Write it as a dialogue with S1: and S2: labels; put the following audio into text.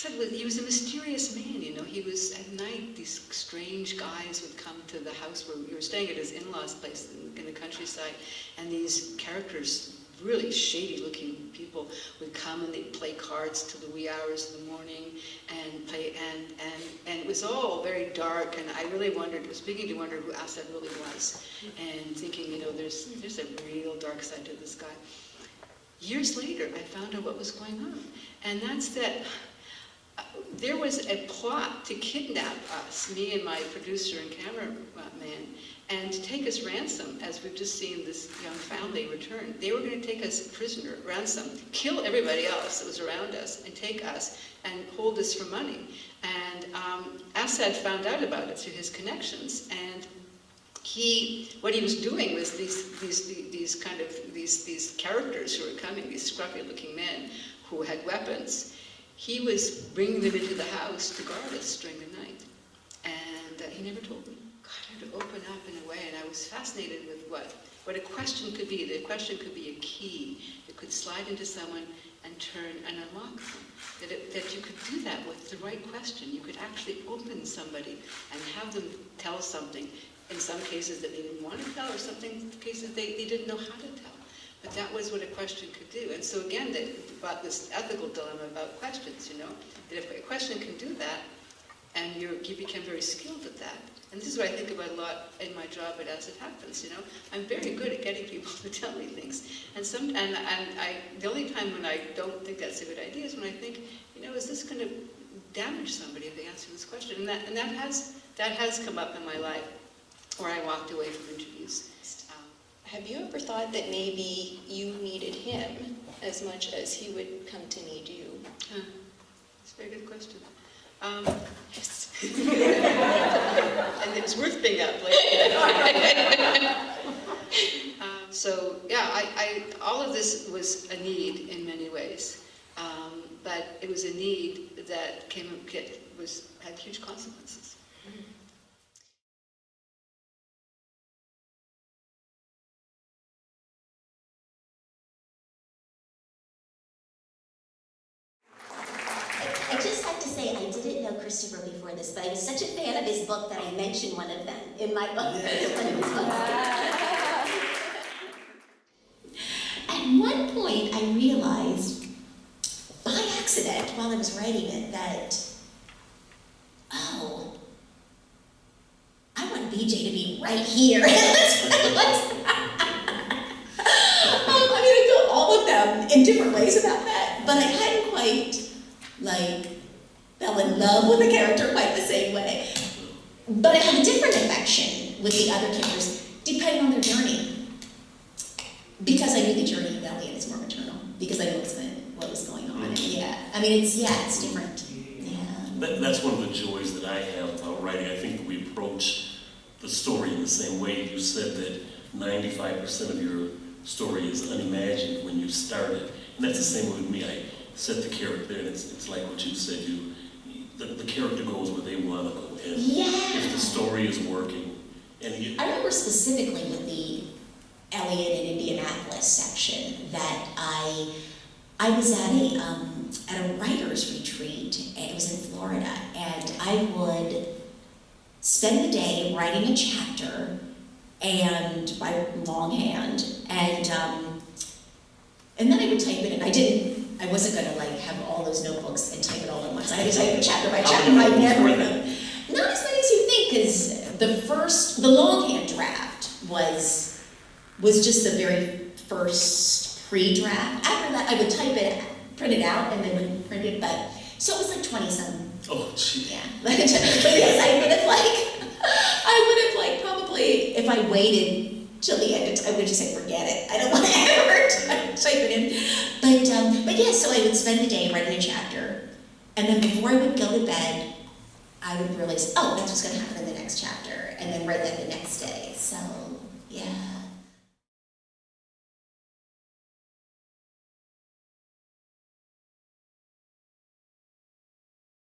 S1: said, he was a mysterious man, you know. He was, at night, these strange guys would come to the house where we were staying at his in-laws' place in the countryside, and these characters, really shady-looking people, would come and they'd play cards till the wee hours of the morning, and play, and it was all very dark, and I really was beginning to wonder who Assad really was, and thinking, you know, there's a real dark side to this guy. Years later, I found out what was going on, and that's that there was a plot to kidnap us, me and my producer and cameraman, and to take us ransom, as we've just seen this young family return. They were going to take us prisoner, ransom, kill everybody else that was around us, and take us and hold us for money. And Assad found out about it through his connections, and what he was doing was these characters who were coming, these scruffy-looking men who had weapons. He was bringing them into the house to guard us during the night, and he never told me. God, I had to open up in a way, and I was fascinated with what a question could be. The question could be a key that could slide into someone and turn and unlock them. That you could do that with the right question. You could actually open somebody and have them tell something. In some cases that they didn't want to tell, or some cases they didn't know how to tell. But that was what a question could do. And so again, about this ethical dilemma about questions, you know, that if a question can do that, and you become very skilled at that. And this is what I think about a lot in my job at As It Happens, you know. I'm very good at getting people to tell me things. And the only time when I don't think that's a good idea is when I think, you know, is this going to damage somebody if they answer this question? And that has come up in my life, where I walked away from interviews.
S2: Have you ever thought that maybe you needed him as much as he would come to need you?
S1: That's a very good question. Yes. And it's worth being up late. So yeah, all of this was a need in many ways, but it was a need that had huge consequences.
S3: I just have to say, I didn't know Christopher before this, but I was such a fan of his book that I mentioned one of them in my book. At one point, I realized, by accident, while I was writing it, that, oh, I want BJ to be right here. I felt all of them in different ways about that, but I hadn't quite fell in love with the character quite the same way. But I had a different affection with the other characters, depending on their journey. Because I knew the journey of Elliot is more maternal, because I knew what was going on. And it's different. Yeah.
S4: That's one of the joys that I have about writing. I think that we approach the story in the same way. You said that 95% of your story is unimagined when you start it. And that's the same way with me. I set the character, and it's like what you said, the character goes where they want to go. And if the story is working.
S3: I remember specifically with the Elliot in Indianapolis section that I was at a writer's retreat, and it was in Florida, and I would spend the day writing a chapter and by longhand, and then I would type it in. I wasn't going to have all those notebooks and type it all at once. I had to type it chapter by chapter. I never them. Not as many as you think, because the longhand draft was just the very first pre-draft. After that, I would type it, print it out, and then would print it. But so it was like 20-some.
S4: Oh, gee.
S3: Yeah. But yes, I would have probably, if I waited till the end, I would just say, forget it. I don't want to ever type it in. But yeah, so I would spend the day writing a chapter, and then before I would go to bed, I would realize, oh, that's what's going to happen in the next chapter, and then write that the next day. So, yeah.